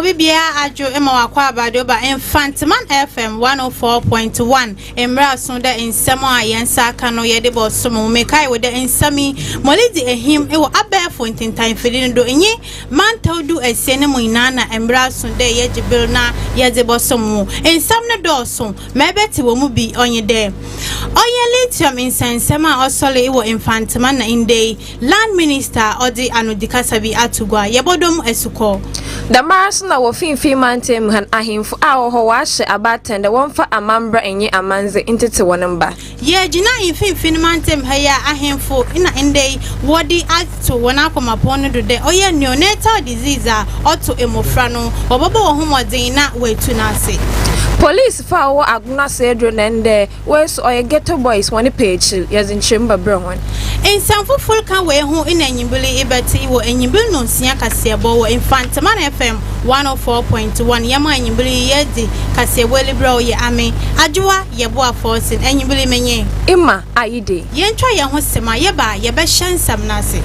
Bibia Ajo Emma Wakwa Badoba Mfantseman FM 104.1 Emra Sunda in Samoa Yansa Kano Yedebo Sumo Mekai with the Insami Molidi a him it will abare in time feeling do any man told do a cinema inana Emra Sunday Yajibilna Yadebo Sumo in Samna Dawson Mabeti will be on your day. Oya lithium in Sansema or Sole Iwo Mfantseman in day Land Minister Odi Anudikasabi Atugwa Yabodom Esuko. The Marsna will Mfantseman han ahimfu awo ho washe abaten the one for amambra enye amanze intete wanamba. Ye jina Mfantseman haya ahimfu ina ende wodi acto wana koma pono do de oye neonatal disease oto emofrano obabo wo homodin na wetu na ase. Police found Aguna Cedro Nende, where's or ghetto boys one page, as in Chamber Brown. In some full can way who in any billy ebati or any bill no siaka sebo Mfantseman FM 104.1 Yama and Billy Yedi Casewelli Bro ye ame Ajua Yabua force in any billy menye. Imma, Aide. Yen try your hostema yeba yabashan some nasi.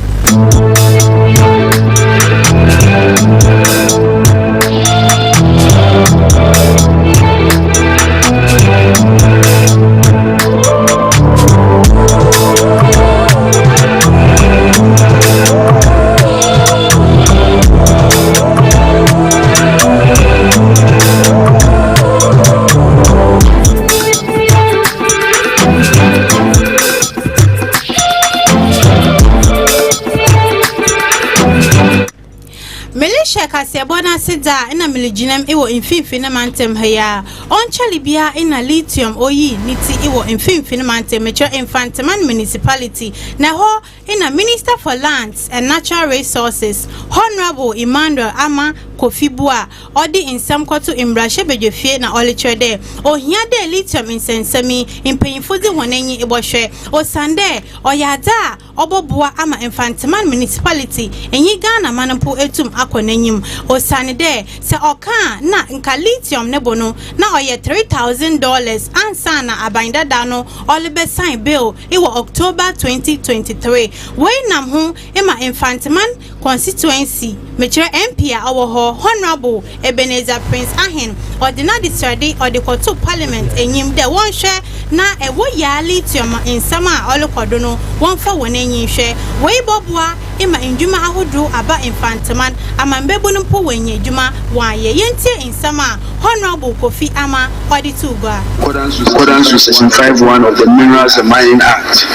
Kasebona Sida in a milijinem iwo infinfinamantem haya. On Chalibia in a lithium oyi niti iwo infinfinamantem mature Mfantseman municipality. Naho in a minister for lands and natural resources. Honorable Emmanuel Ama Kofibua odi in some kotu imbrashe bejefie na olichode. O hiade lithium in sensemi in painfudi wanenyi iboshe. O sande o yada obobua ama Mfantseman municipality enyi Ghana manampu etum akwanenyim. O sanide se oka na nka lithium nebono na oye $3,000 ansana abinda dano olibe sign bill iwo October 2023 we nam ho ema Mfantseman constituency mature MP awo Honorable Ebenezer Prince Ahen ordinary distrade or the koto parliament enyim de won hwe na ewo ya lithium in sama olokodono won fa wonenyi hwe we bobua ema ndwuma ahodo aba Mfantseman amambebu no po wenye dwuma waye yentie in sama Honorable Kofi Ama Oditugwa. Accordance with Section 5(1) of the Minerals and Mining Act,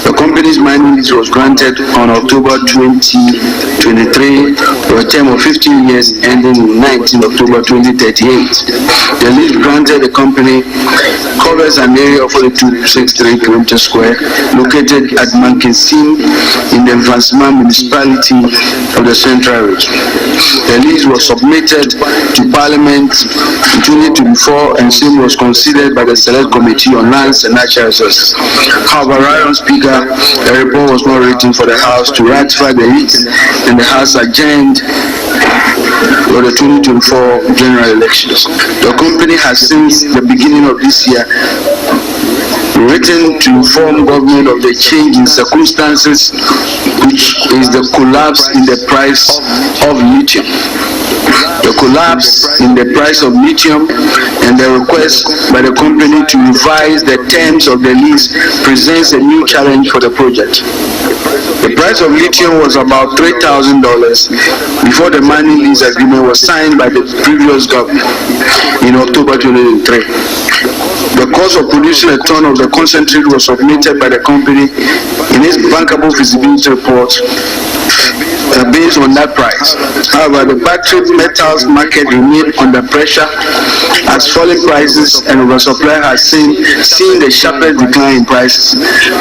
the company's mining lease was granted on October 2023 for a term of 15 years ending 19 October 2038. The lease granted the company covers an area of 42.63 km square located at Mfantseman in the Mfantseman municipality of the Central Region. The lease was submitted to Parliament in 2024 and same was considered by the Select Committee on Lands and Natural Resources. However, Ryan Speaker, the report was not written for the House to ratify the lease and the House adjourned for the 2024 general elections. The company has since the beginning of this year written to inform government of the change in circumstances, which is the collapse in the price of lithium. The collapse in the price of lithium and the request by the company to revise the terms of the lease presents a new challenge for the project. The price of lithium was about $3,000 before the mining lease agreement was signed by the previous government in October 2003. The cost of producing a ton of the concentrate was submitted by the company in its bankable feasibility report based on that price. However, the battery metals market remained under pressure as falling prices and oversupply has seen the sharpest decline in prices.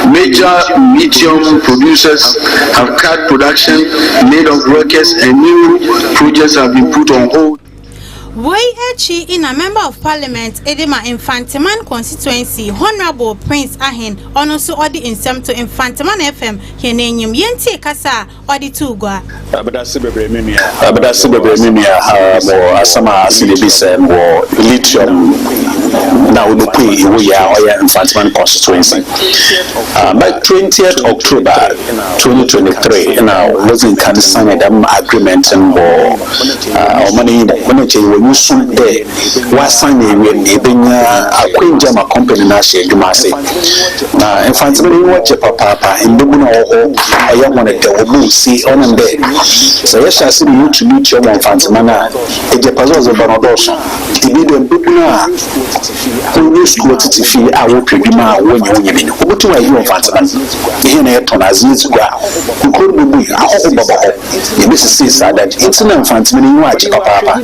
Major lithium producers have cut production, laid off workers, and new projects have been put on hold. Way Echi in a member of parliament, Edema Mfantseman constituency, Honorable Prince Ahen, also odi insem to Mfantseman FM, Henenyum Yenti Kasa, odi Tugwa. Abadasi bebre minia mo asama silibise mo lithium na unupi iwuya oya Mfantseman constituency. By 20th October 2023, now losing can sign an agreement and more money when you soon there was signing when a queen jama company nashi dumase. Mfantseman watch a papa in Luguna or a young one at the see on and there. So yes, I see you to meet your Mfantseman. A Japanese of Banadosa. He did a Buguna who used to go to fee. I will prima when you mean. What do I hear Mfantseman? Here, Tonazi to go. Who could be a whole bubble. The Mrs. said that it's an Mfantseman watch papa.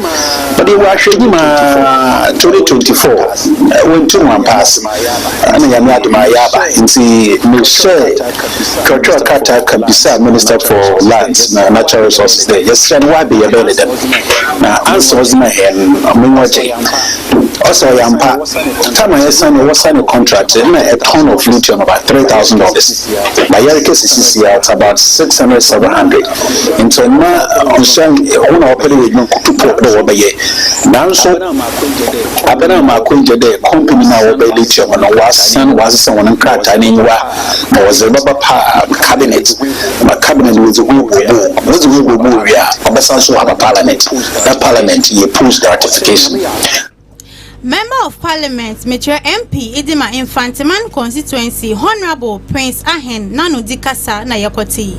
But they were showing 2024 when 2 months pass. And I am not my yaba. Into Michelle Kata Kabisa, Minister for Lands, Natural Resources there. Yes, and why be available? Now, answer was my hand. Also, Yampa, time I signed a contract in a ton of lithium about $3,000. My year case is it's about 600, 700. Into now, I'm saying, one operating to put over here. Now, so I've been on my the company now over lithium and was someone cut and in was a rubber cabinet. My cabinet was a move here. Also have a parliament. That parliament, you push the ratification. Member of Parliament, Metro MP, Edema Mfantseman constituency, Honorable Prince Ahen, Nanu Dikasa na Yakoti.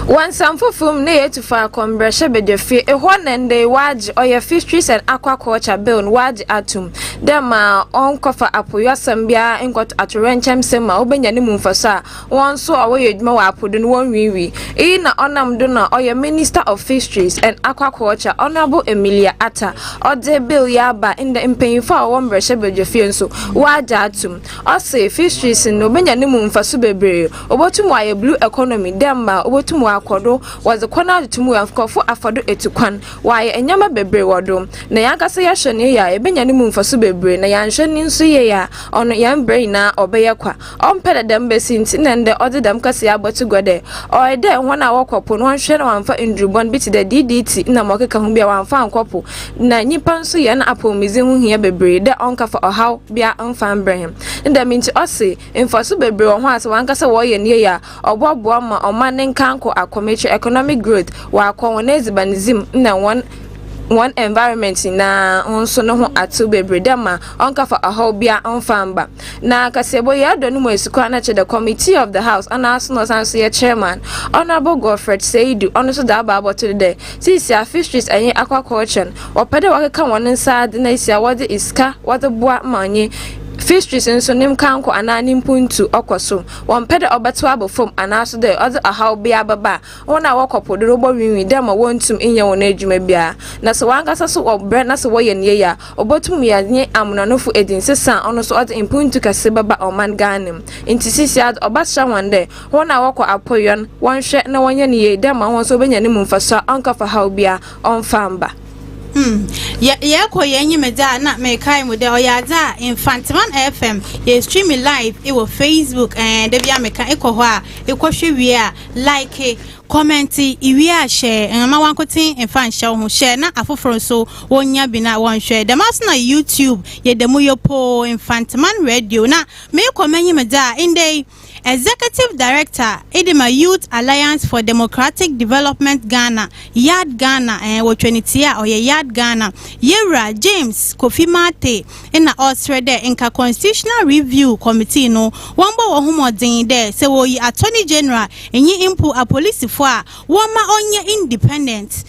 One sample from near to far Combresha Bedefi, a one and they wage or your fisheries and aquaculture bill and wage atum. Dema on coffer apoya sambia and got at Rencham Sema, Obenyanimun for sa, one so away more put in one wee. In honor donor or your Minister of Fisheries and Aquaculture, Honorable Emilia Atta, or de bill yaba in the impaying for one Bresha Bedefi so wage atum. Or say fisheries in Obenyanimun for Subebre, or what to my blue economy, Dema, or to Akodo was a corner to move of Kofu Afado etukwan, why a Yama Bebre wado. Nayaka ya Shania, a Benyanim for Subebre, Nayan Shanin Suya, on a young brainer or Bayakwa, on Peda Dembe since and the other Damkasia but to go there. Or a day 1 hour couple, one shadow and for Indrubon bit the DDT in a Moka Kambia one found couple. Na Nipan Suyan Apple Museum here Bebre, the uncle for a how be a unfound Braham. And that means to us say, in for Subebre or once one cassa warrior near or Bob Wama or Manning Kanko. Commercial economic growth while colonizing na one environment na onso no ho atube bredama onka for a hobia on famba na kasebo ya donu mo esukwa na che the committee of the house and as no sanso ye chairman Honorable Godfred Seidu onso da babo to the sisi a fisheries and aquaculture opede wakeka wonen sad na isia wode iska wode boa manye fisheries and so nim kanko ananim puntu okoso one pede obeto abofom anaso de other a how bia baba ona wakopo de robo winwi dem wontum inye won adwuma bia na so wangasa so obre na so woye ne ya obotum ya nye amunanofo edin sesa ono so other impuntu kase baba oman ganim intisisi ad obasha wande ona wako apoyon wonhwe na wonye ne ye dem won so benya ne mumfaso anka fa how bia on famba Yeah, koyenyi meda na me kai mu de oyaza Mfantseman FM ye stream live e wo Facebook de bia me kan ekoho a ekohwe wie a like comment iwi a share ma wankotin Mfansha ho share na afoforo so wonya bi na won share de mas na YouTube ye de mu yopo Mfantseman radio na me komenyi meda inde Executive Director, Edema Youth Alliance for Democratic Development Ghana, Yard Ghana, Wotwenitia or Yard Ghana, Yera James Kofi Mate, in the Australia Inca Constitutional Review Committee, no, Wamba or Humodin there, so wo Attorney General, and ye input a police for Wama on your independent.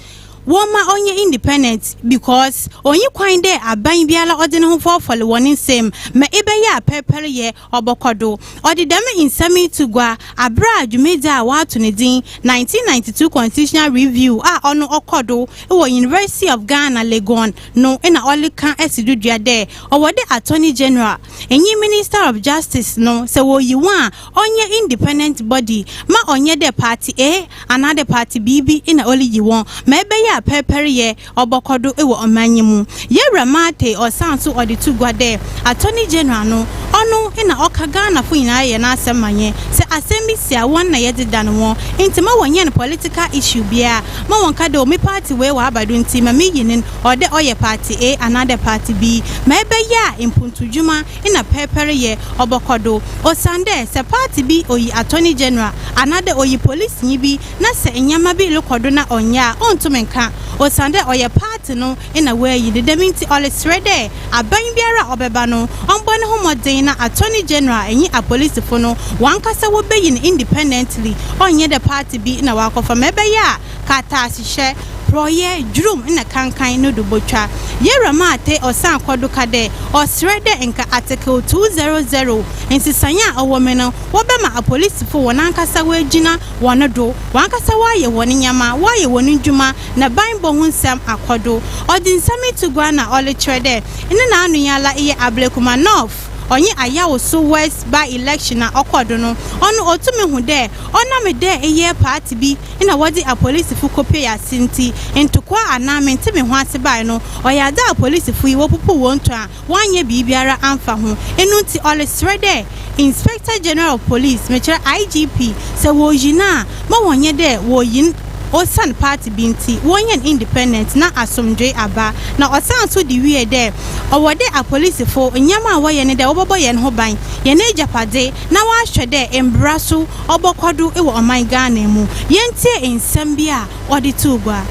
Woma onye independent because onye kwan there aban biala odene ho for warning same me ebeya pepere ye obokodo odi dem insami tugwa abra adwumeda wa to ne din 1992 constitutional review ono okodo e University of Ghana Legon no na only kan esidudua there owode Attorney General enyi Minister of Justice no se wo yiwa onye independent body ma onye de party A another party B in only yiwon me ebeya ina peperiye obokodo ewo omanyimu Yewra Mate osanso oditu gwade Attorney General no ono ina okagana fo nyina ye na asemanye se asemi sia won na yedida no won intima wonye no political issue bia ma wonka de omi party we wa abadu ntima me yinin ode oye party A another party B ma ebe ya impuntujuma ina peperiye obokodo osande se party B oyi Attorney General another oyi police nyibi na se enyama bi lokodo na onya ontumenka osande oye party no ina we yi de deminti ole srede aban biara obeba no ombone homoden na Attorney General enyi a police fo no wankasa wo beyin independently onye the party bi na wakofa mebe ya kata asihye proye drum ina kankan no do botwa Yewra Mate osan kwaduka de osrede enka article 200 insisanya awome no wobema a police fo wonankasa wo agina wonodo wankasa waye woni nyama waye woni dwuma na banbo hunsam akodo odinsami tugwa na ole trede ina na anu yala iye Ablekuma North onye ayawo so west by election na okodo no onu otumi hu de ona me de eye party bi ina wodi a police fu kopie ya sinti entokwa anamente me ho ase bai no oyada a police fu iwo pupu wonto a wanye bibiara amfa ho enu nti ole srede Inspector General of Police meche IGP se wo yina ma wonye de wo yin Osan party binti wonyen independent na asomdwe aba na osan so di wie de owode a police fo nyama woye ne de obobo ye ne ho ban ye ne japade na wa hwede embraso obokodo ewo oman Ghana mu yentie ensam bia odi tugwa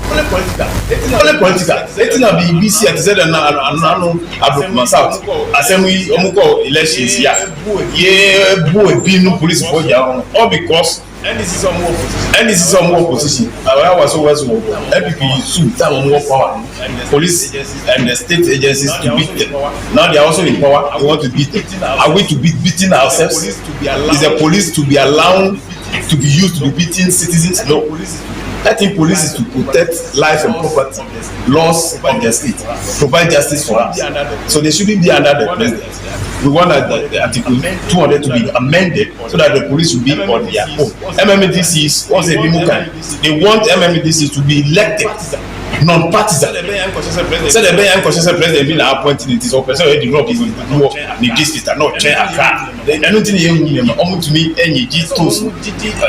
political etina BBC at said na Ablekuma South assembly omuko elections ya ye bu ebinu police for ya all because NDC some more opposition. I was always MPP soon that more power. Police and the state agencies to beat them. Now they are also in power. We want to beat them. Are we to be beating ourselves? Is the police to be allowed to be used to be beating citizens? No. I think police is to protect life and property, laws of the state, provide justice for us. So they shouldn't be under the president. We want the Article 200 to be amended so that the police will be on their own. MMDCs, once they want MMDCs to be elected, non-partisan. So the very unconscious president being appointed in this office, so the rock is in the district and not chair a car. Then I don't think you know to me any G2s.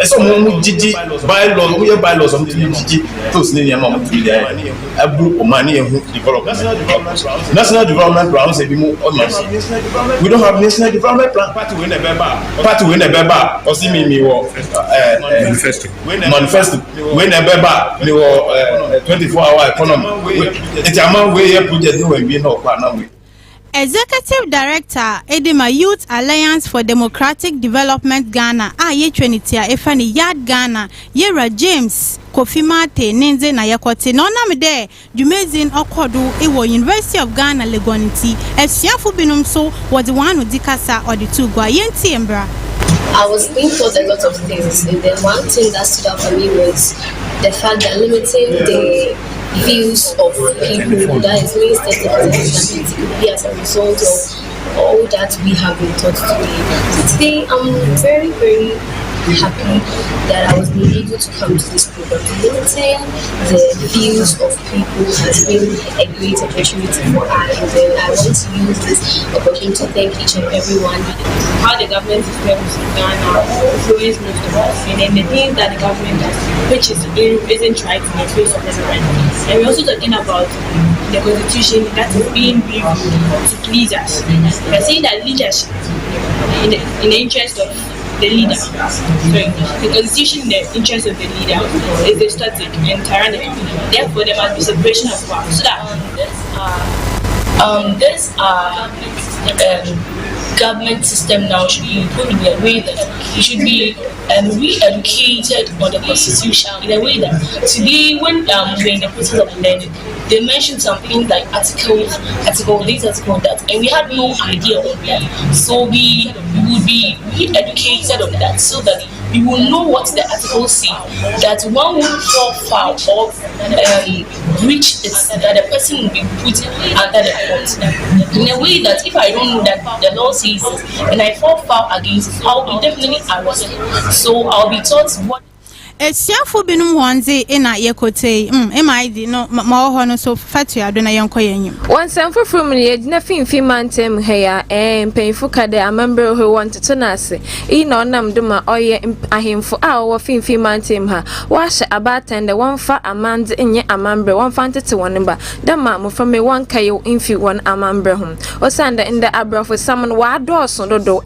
Some Gigi bylaws, we have bylaws on G2s near Mamma to be there. I book money and development. National development plans have been more honest. We don't have national development plan. Party win a beba. Or see me manifesto. Win a beba. 24-hour economy. It's a man way here project no and be no partner. Executive Director Edema Youth Alliance for Democratic Development Ghana aye Trinitia efani Yard Ghana Yewra James Kofi Mate nenze na yakote na onam de dwumezin okodo ewo University of Ghana Legonti esuafo binom so wodi wanu dikasa odi gwa yenti embra. I was being taught a lot of things, and then one thing that stood out for me was the fact that limiting the views of people, that is means that could be as a result of all that we have been taught today. Today, I'm very, very happy that I was being able to come to this program. Limiting the views of people has been a great opportunity for us, and then I want to use this opportunity to thank each and everyone. How the government system in Ghana influence most of us, and then the things that the government does, which isn't right in the face of everyone. And we're also talking about the constitution that is being reviewed to please us. We're saying that leadership in the interest of the leader. So the constitution in the interest of the leader is static and tyrannical. Therefore, there must be separation of power. So that this government system now should be improved in a way that it should be re-educated on the constitution in a way that today when we're in the process of learning, they mentioned some things like article this, article that, and we had no idea of that. So we would be re-educated on that so that we will know what the articles say, that one will fall foul or breach it, that the person will be put under the court. In a way that if I don't know that the law says it, and I fall foul against it, I'll be definitely arrested. So I'll be taught what. esiafo binum honze ina yekote MID no ma ho no so fatu ado na yenko yenyim Wansam from ye na finfi mantem heya penfu kade amember who want to nase ina onam duma oye ahemfo a wo finfi mantem ha wahye abatende wonfa amand enye amambre wonfa ntete wonba dama mo from me one kayo infi one amambre hom osanda in the abrafo samon wa doso dodo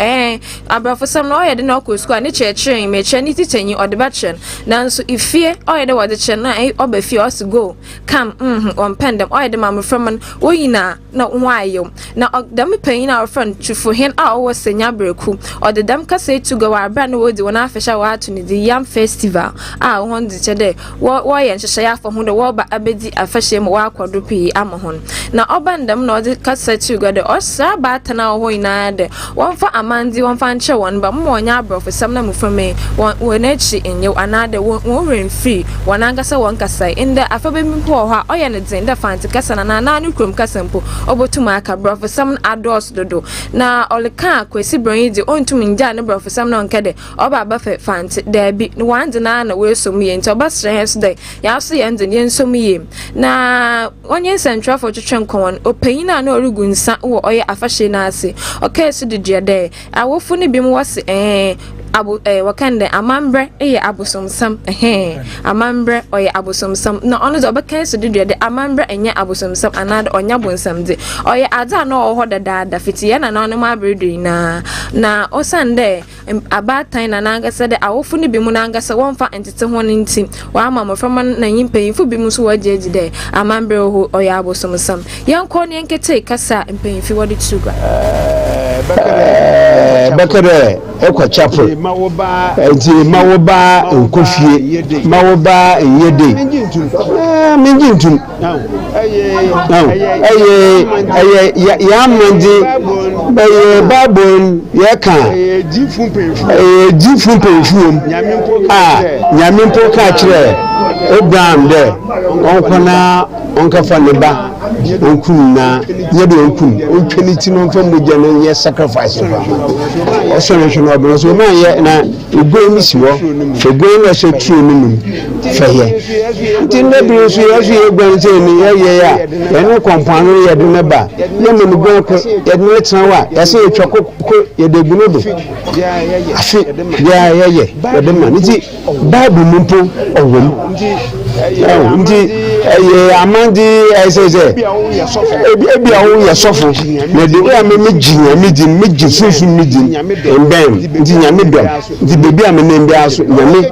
abrafo samon oye de na okosku ani chechire me chani titenyi odebachen nanso ifie oye de wode chen na obafie os go come on pendem oye de mam from oyina na nwayo na dam pain our friend chufo hen a wo senya breku ode dam kase to go abra na wodi wona afesha wa to ni the yam festival a won di chede wo ye nhehye ya fo ho de wo ba abedi afesha mu wa akwado pi amahon na obandam na ode kase to go de osa ba tana ho ina de wonfa amandi wonfa nche won ba mo nya abrofo sam na mu from me won echi enye anade won ren free won angasa won kasa inda afabe mi po ho oye ne den da fanti kasa na na nu krom kasa mpo obotuma aka brofo sam ados dodo na oleka kwesi bron di ontumi nja ne brofo sam na nkede oba ba fanti da bi wande na we so mi enti oba stress dey ya so ye ndin ye so mi na onye central for twetwen kon opanyin na orugu nsa wo oye afahye na ase okay so de de awofo ne bi mu wase abu wakande amambre abusomsam amambre oye abusomsam na ono do beka so de amambre enye abusomsam anad onya bonsam de oye ada na oho dada fiti na no ma bredu na osande abatan na nangasa de awofo ne bi mu nangasa wonfa entete ho nti wa amamo from na yimpanyimfo bi mu so wajeji de amambre oye abusomsam yanko ne nkete kasa mpanyimfi wodi tuga bakare ekwa chapel enti mawoba nkofie mawoba yede minjintum ya mandi baye babon yeka difun penfuom nyamimpo ka kire Abraham de onkona onkafa ne ba onkun na yede onkun ontweni ti no mfa mogya no ye sacrifice fa osonhwe no obro so ma ye na ego mi siwo ego no se tru no num fa ye tinne bi so ye so ye gbanse ni ye ya ye no kompano ye de meba ye me no gban ko ye de tran wa ye se etwa ye de guno do afi ya ye de ma ni ti bible mumpo owom nti amandi esese ebi awu ya sofo na de wa me meji sunsun meji embem nti nyame dom nti bebi amene mbi aso nyame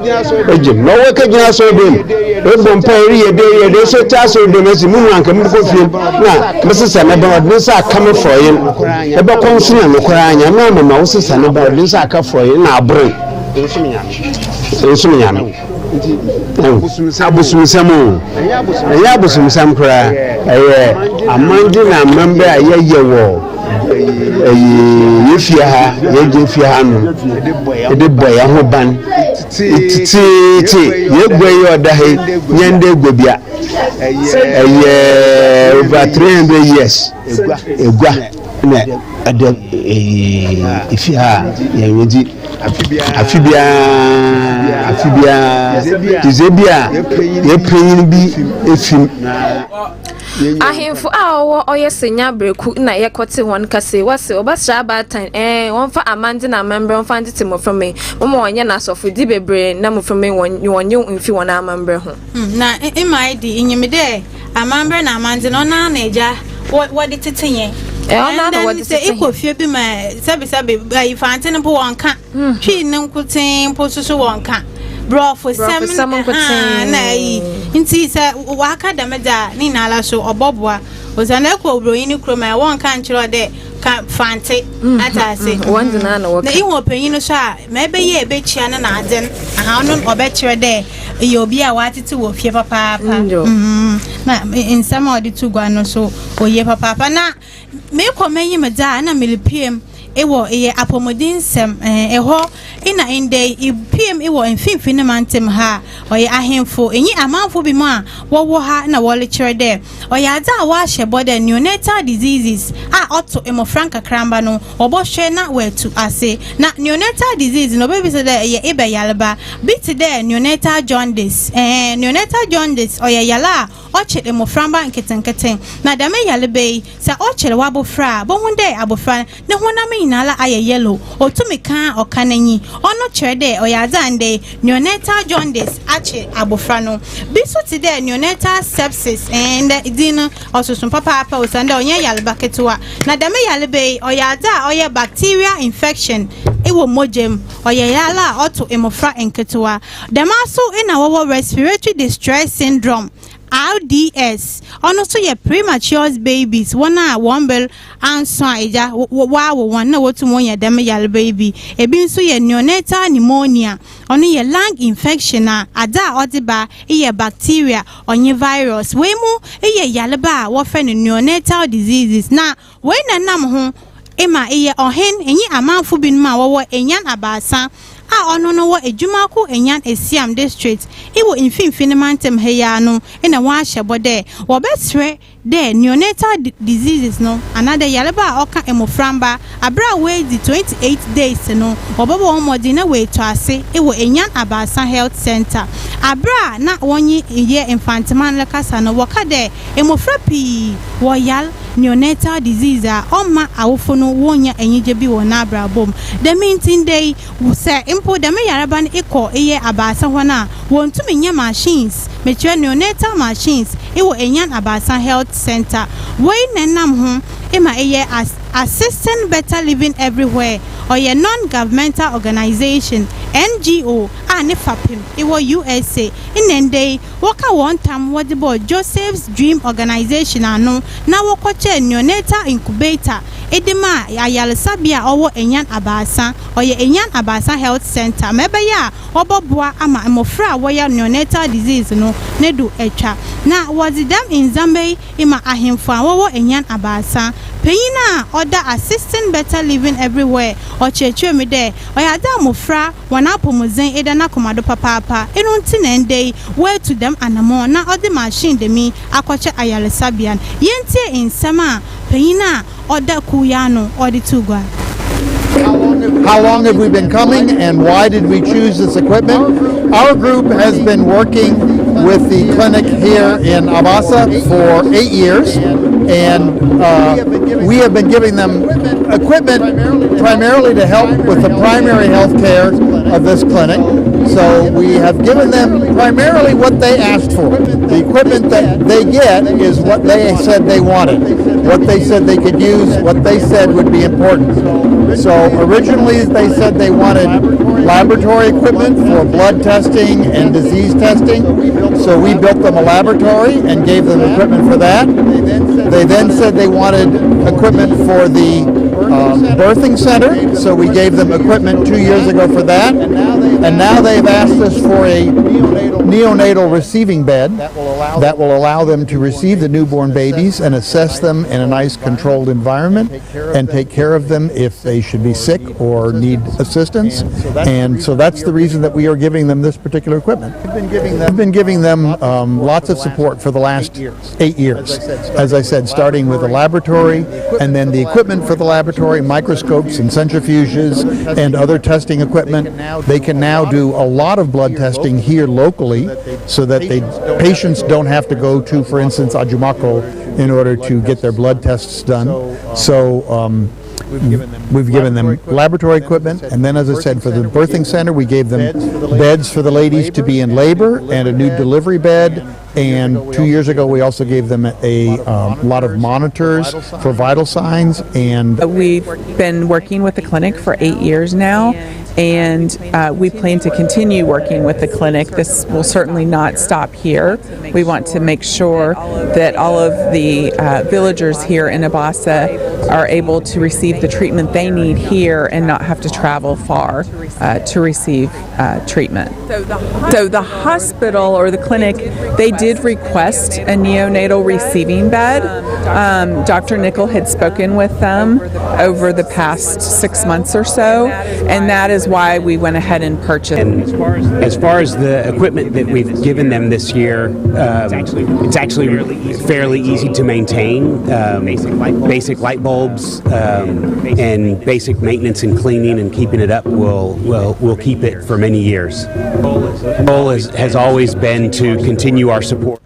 eje no we ka gina so dem e bom pari ye de so ta so dem esi mu anka mu ko fie na mesesa na ba odin sa aka me froye e be konsu na nokora nyame amama wo sesa na ba odin sa aka froye na abure ensu nyame abusumsam abusumsam kra amandi na member ayeye wo yefia ha yefia no de boy ho ban titi yegwe yoda he nyande gwabia over 300 years egwa na ada ifia yeweji afibia Zebia ye praying bi efim ahemfo awo oye senya breku na ye kote won kase wase obasra abatan wonfa amande na member wonfa ntete mo from me mo wonye na sofo di bebre na mo from me wonye mfi won amambre ho na MID inyimide amambre na amande no na eja wodi tetenye ona na wodi tetenye ikofie bi ma sabe ifante ne po wonka twi ne nkoten po so wonka bro for some na yi nti se waka da meda ni na ala so oboboa ozana ko bro yin kroma won kan kiro de ka fante atase won na na waka na iwo panyin so a mebe ye be chia na na aden aha no obekire de ye obi a watete wo fie papa na insama odi tugwa no so oye papa na me ko manyi meda na milipiem ewo eye apomodin sem eho ina inde PM ewo mfimfini mantem ha oye ahemfo enyi amanfo bi mu a wo ha na wo lecture there oye ada a wa hye body neonatal diseases a otto emofranka kramba no obohwe na wetu ase na neonatal disease no baby say there ye ebe yalba bit there neonatal jaundice neonatal jaundice oye yala ochede emoframba nketenketen na dame yalbe sa ochede wabofra bo hunde abofra ne honam nyinala aye yellow otumika okananyi ono chede oyazande neonatal jaundice ache abofra no biso tide neonatal sepsis and idin osusun papa osande onye yalba ketwa na dame yalbe oyaza oye bacteria infection ewo mojem oyayala oto emofra enketwa damaso ina wo respiratory distress syndrome RDS ono so ye premature babies wana wombel anso eja wa wo na wotu won ye dem yal baby ebi nso ye neonatal pneumonia ono ye lung infection ada odiba ye bacteria onye virus we mu ye yalba wo fe neonatal diseases na we nanam ho ema ye ohen enyi amanfo bi ma wo enyan abasa a ono no wo ejumako enyan esiam district iwo mfimfini mantem heya no ina wa hyebode wo betre de neonatal diseases no another yaleba oka emoframba abra we di 28 days no obabo omodi na we to ase iwo enyan abasa health center abra na wonyi ye Mfantseman lekasa no woka de emofra pi wo yal neonatal disease a oma awofo no wonya enyije bi wo na abra bom the meeting day say impo de me yaraban iko eye abasa hona wontumi nya machines metre neonatal machines iwo enyan abasa health center we nenam ho ema eye assisting better living everywhere or a non-governmental organization NGO and FAPIM iwo USA inende waka one time what the Joseph's Dream Organization ano na wokoche neonatal incubator edema ayalsabia owo enyan abasa oye enyan abasa health center mebe ya obobua ama emofra woya neonatal disease no nedu etwa na wazidam in Zambia ima ahemfo wowo enyan abasa peyina order assisting better living everywhere ocheche me there oyada mofra wana pomozen eda na komado papa enu ntinende where to them anamo na odi machine de mi akwache ayalsabian yentie insama peyina order kuyano odi tugwa. How long have we been coming and why did we choose this equipment? Our group has been working with the clinic here in Abasa for 8 years, and we have been giving them equipment primarily to help with the primary health care of this clinic. So we have given them primarily what they asked for. The equipment that they get is what they said they wanted, what they said they could use, what they said would be important. So originally they said they wanted laboratory equipment for blood testing and disease testing. So we built them a laboratory and gave them equipment for that. They then said they wanted equipment for the birthing center. So we gave them equipment 2 years ago for that. And now they've asked us for a neonatal receiving bed that will allow them to receive the newborn babies and assess them in a nice controlled environment and take care of them if they should be sick or need assistance. And so that's the reason that we are giving them this particular equipment. We've been giving them lots of support for the last 8 years. As I said, starting with the laboratory and then the equipment for the laboratory, microscopes and centrifuges and other testing equipment. They can now do a lot of blood testing here locally so that patients don't have to go to, for instance, Ajumako in order to get their blood tests done. So we've given them laboratory equipment, and then, as I said, for the birthing center, we gave them beds for the ladies to be in labor and a new delivery bed. And 2 years ago, we also gave them a lot of monitors for vital signs. And we've been working with the clinic for 8 years now, and we plan to continue working with the clinic. This will certainly not stop here. We want to make sure that all of the villagers here in Abasa are able to receive the treatment they need here and not have to travel far to receive treatment. So the hospital or the clinic, they did request a neonatal receiving bed. Dr. Nickel had spoken with them over the past 6 months or so, and that is why we went ahead and purchased. And as far as the equipment that we've given them this year, it's actually fairly easy to maintain. Basic light bulbs and basic maintenance and cleaning and keeping it up will keep it for many years. The goal has always been to continue our support.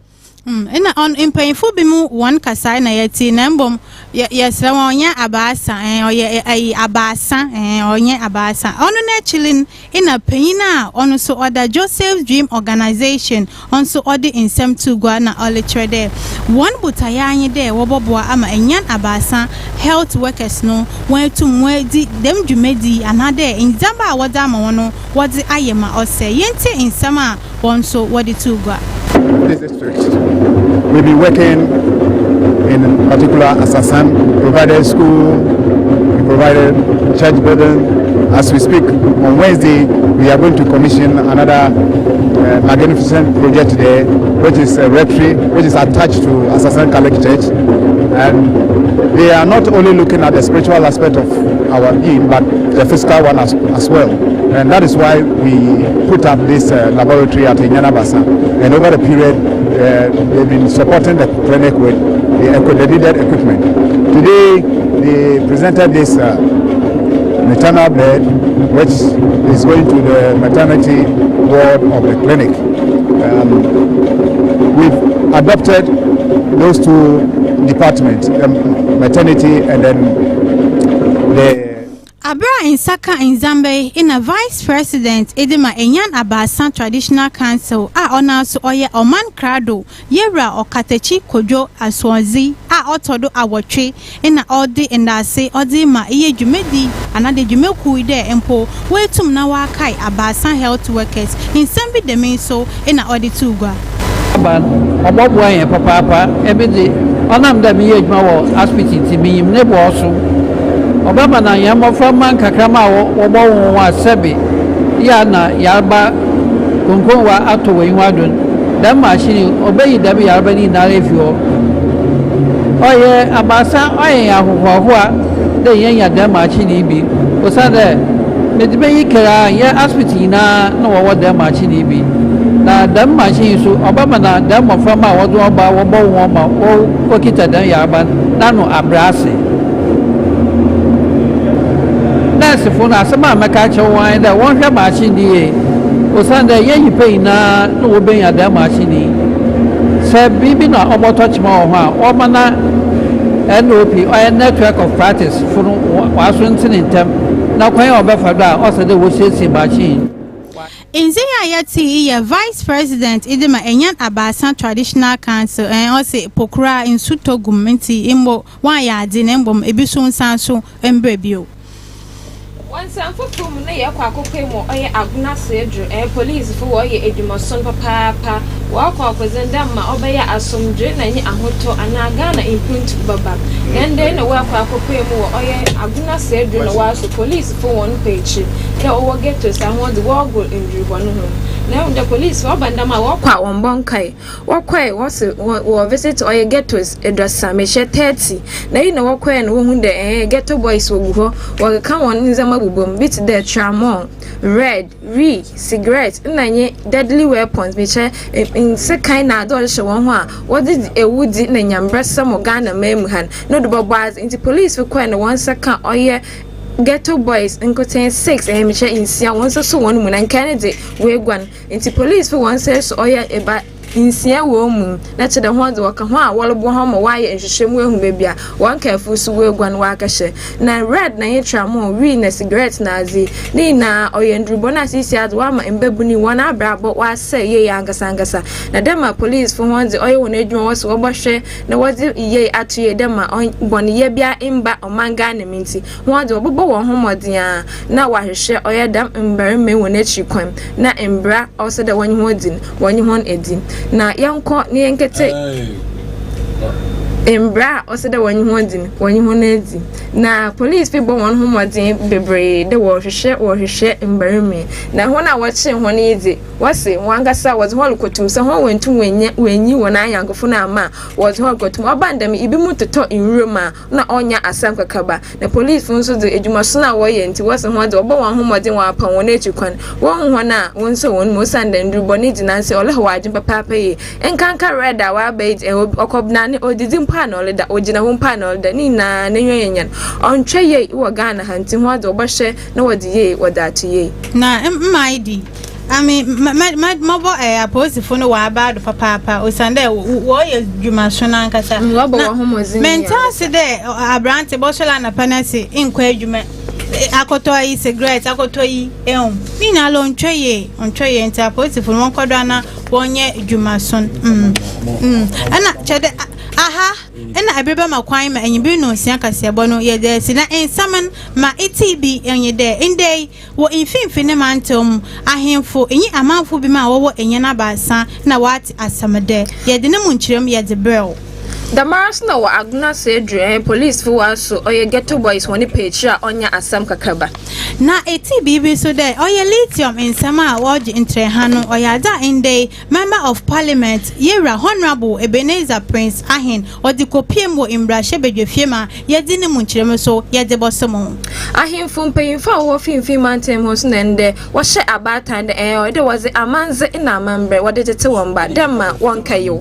And on in painful bimu one kasai na yeti nembom yes onya abasa oye abasa onye abasa onu na chilling in a paina on so other Joseph's Dream Organization on so other in sem to gwa na ole trade one butaya there woboboa ama enyan abasa health workers no when to mwedi dem dwumedi another in zamba wada ma wono wadi ayema ose yente in sama one so wadi to gwa. This district. We'll be working in particular Assassin. We provided school, we provided church building. As we speak, on Wednesday, we are going to commission another magnificent project there, which is a rectory, which is attached to Assassin Catholic Church. And they are not only looking at the spiritual aspect of our being, but the physical one as well. And that is why we put up this laboratory at Inyanabasa. And over the period, they've been supporting the clinic with the needed equipment. Today, they presented this maternal bed, which is going to the maternity ward of the clinic. We've adopted those two departments, maternity and then the Abra in Saka in Zambia in a vice president Edema Enyan Abasan Traditional Council ona so oye Oman Krado Yera or Katechi Kojo Aswazi Otodo Awatri in a odi and I say Odima Iye Jumedi another Jumeku ide empo where tum nawa kai Abasan health workers in Sambi de Meso in a odi tuga. Obobwa papa ebedi onam da mi yejma wo hospital ti mi nebo so Obama na yamo from man kakrama wo wa sebi ya na yarba konkon wa ato we wadun dan machine obeyi da bi yarba ni na refio oye abasa oye ahoho a de yen ya dan machine bi o sa de medibe yikara ya hospital na wo dan machine bi na dan machine so Obama na dan mo from ma wo do oba wo bo won ma o kita dan yarba na no abrase for na sama makacha wan da won hwe machine die o san da yen pay na no ben ya da machine se bibi na oboto chima o ha o mana NOP or network of practice for wa so ntintem na kwan o be fa da o se de wo shesi machine Inzia Yati ye vice president Idema Enyan Abasan Traditional Council and also Pokra in Suto Gumenti imbo wa ya di nembom ebiso nsanso embrebio. Once I'm for whom they are quite okay, Agna Sedru, police for Edimoson Papa, walk up with them, obey as some drain and Ahoto and Agana in Punt Baba. And then a walk up okay more, Agna Sedru was the police for one page. They all get to someone the war will injure one room. Now the police for Bandama walk out on Bonkai. Walk away was a visit or get to a dress Samisha 30. Now you know walk away and wound the ghetto boys will go or come on in the beat the charmon, red, cigarettes, and deadly weapons, which in second adult show one. What did a woody name some organ and memhan? Not the bars into police for quite 1 second or yeah. Ghetto boys and contain 6 in Sia once so one woman and Kennedy we one into police for 1 says or yeah about in Sia woman that's the ones walk while Bohama wire and shame baby 1 careful so we one wakashe na red na tramo read na cigarettes nazi ni na oyendru bona sisi ad wama embebuni wana brabo wa say ye angasa na dema police for ones oil when edwuma was woboshe na was ye atuye dema on boni ye bia imba omanga na minti wọ́n de obobo won homoden na wahwehwe oye dam mbarime won achi kwan na embra also da wani hodin wani hon edi na yanko ni yenkete embra ose de wanyi ho din wanyi ho na di na police people won ho modin bebre de wo hwehwe embarime na ho na wo che ho na yedi wose wangasa wo ho lukotum se ho wentum wenyi wona ayankofo na ama wo ho lukotum obandam ibi mu toto enroma na onya asam kakaba na police nso de edumaso na wo ye nti wose ho de obo won ho modin wa pa won echi kwan won ho na won so won mo sanda ndrubo ni dinanse ole ho agin papa ye enkanka red a wa bait okobna ne odidi mpa na ole da ogina ho mpa na ole da ni na nenyenyen ontwe ye wo Ghana hanti ho ade obahye na wodi ye wodatu ye na maidi mabo aposifo no wa ba do papa osande wo ye dwumaso na nkasa wo bo ho mozi mental se de abrante boshola na panasi inkwa adwuma akoto yi cigarette akoto yi ni na lo ontwe ye nti aposifo no nkodo na wonye dwumaso ana chede aha ena abreba makwan ma enyibi no sia kasebo no ye de sina ensaman ma etibi enye de inde wo infimfine mantom ahemfo enyi amanfo bi ma wo enye na basa na wati asamede ye de ne munchirem ye de bell the mars no wa agna say police for so oye ghetto boys woni page a onya asam kakaba na etibi bi so de oye lithium ensama woje entrehano oyada inde member of parliament yera honorable Ebenezer Prince Ahen odikopiem wo imbrahye bedwefiem ye di ne munchirem so ye de bosomo Ahen fumpeyimfa wo finfin mantem ho so nende wo hye abatan de de was amanze ina amambre wo de tete won dem ma won kayo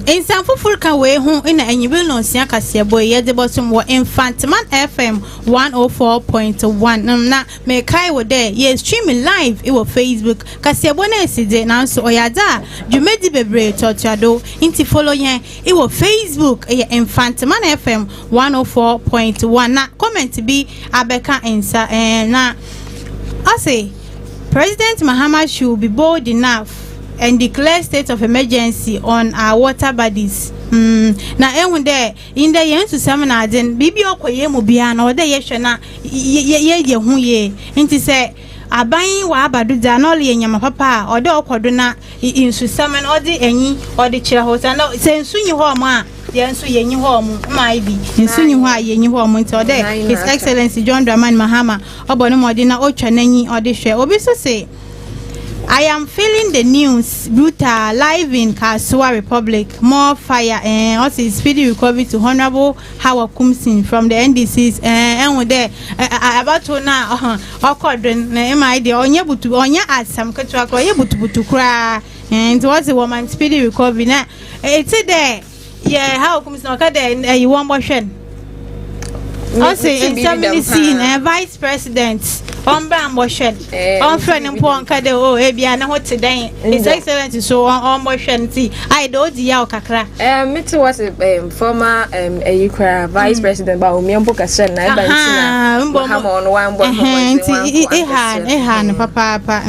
ensan fufur ka we ho ina enyibil no sia kasebo ye de bosom wo Mfantseman FM 104.1 na me kai wo de ye streaming live e wo Facebook kasebo na eside na so oyada dwumedi bebre totiado inti follow yen e wo Facebook e Mfantseman FM 104.1 na comment bi abeka ensa na I say President Mahama should be bold enough and declare state of emergency on our water bodies. Na ehun de in the yen to seminar den bibi okoye mu bia na ode ye hwe na ye hu ye nti se aban wa abadu da na ole nyama papa ode okodo na insu seminar ode enyi ode kire ho sa na se nsu nyi ho ma yensu yenyi ho mu mai bi nsu nyi ho a yenyi ho mu nti ode His Excellency John Dramani Mahama obono mode na otwa nanyi ode hwe obi so say I am feeling the news brutal live in Kasua Republic. More fire and also speedy recovery to Honorable Howard Kumsin from the NDCs and with there about to now occurring my idea on your butu on your ass some katwa ye butu cry and was a woman speedy recovery now it's there yeah how Kumsin okay there you want motion also in some scene vice president on motion on friend and pon kade o ebia na hote dan His Excellency so on motion ti I do di ya kakra me was former vice president ba o miempo ka shen na ba ntina ha mo no wan bo han papa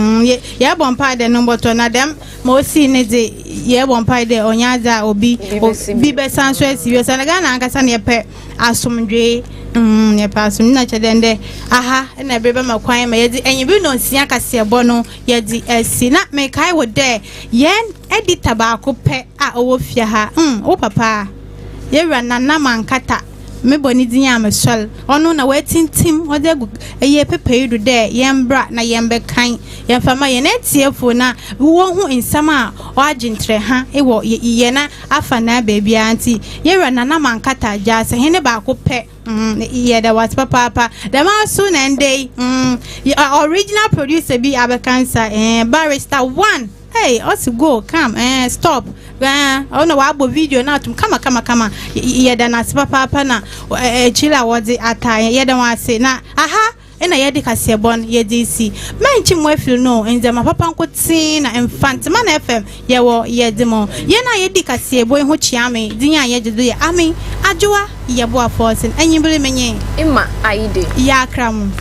ya bon pa de no boto na dem mo si ne de ye bon pa de onyaza obi be sanso asiwe sana ga na nkasa ne pe asomdwe ye paso na chedende aha na brebe makwan ma yedi enyibi no nsia kasebo no yedi esi na me kai wo de yen editor ba ko pe a owo fia ha wo papa ye rana na mankata me boni din ya mesol ono na wetintim odegu eye pepeyidu de yembra na yembe kan yemfama ye na tiefo na wo hu insama o agintre ha ewo ye na afa na baby anti ye rana na mankata jase hene ba ko pe yeah that was papa the man soon and day original producer be abekansa barrister 1 hey also go come stop oh no wabo video now to kama yeah that na papa na chila wodi ataya yeah that one say na aha ena yedi kasebon yedi si manchi mwefil no enze papa nkoti na Mfantseman FM yewo yedimo yena yedi kasebo ho chiame dinya yejedo ye ami ajoa yebo aforcing enyibele menye ima aide ya kramu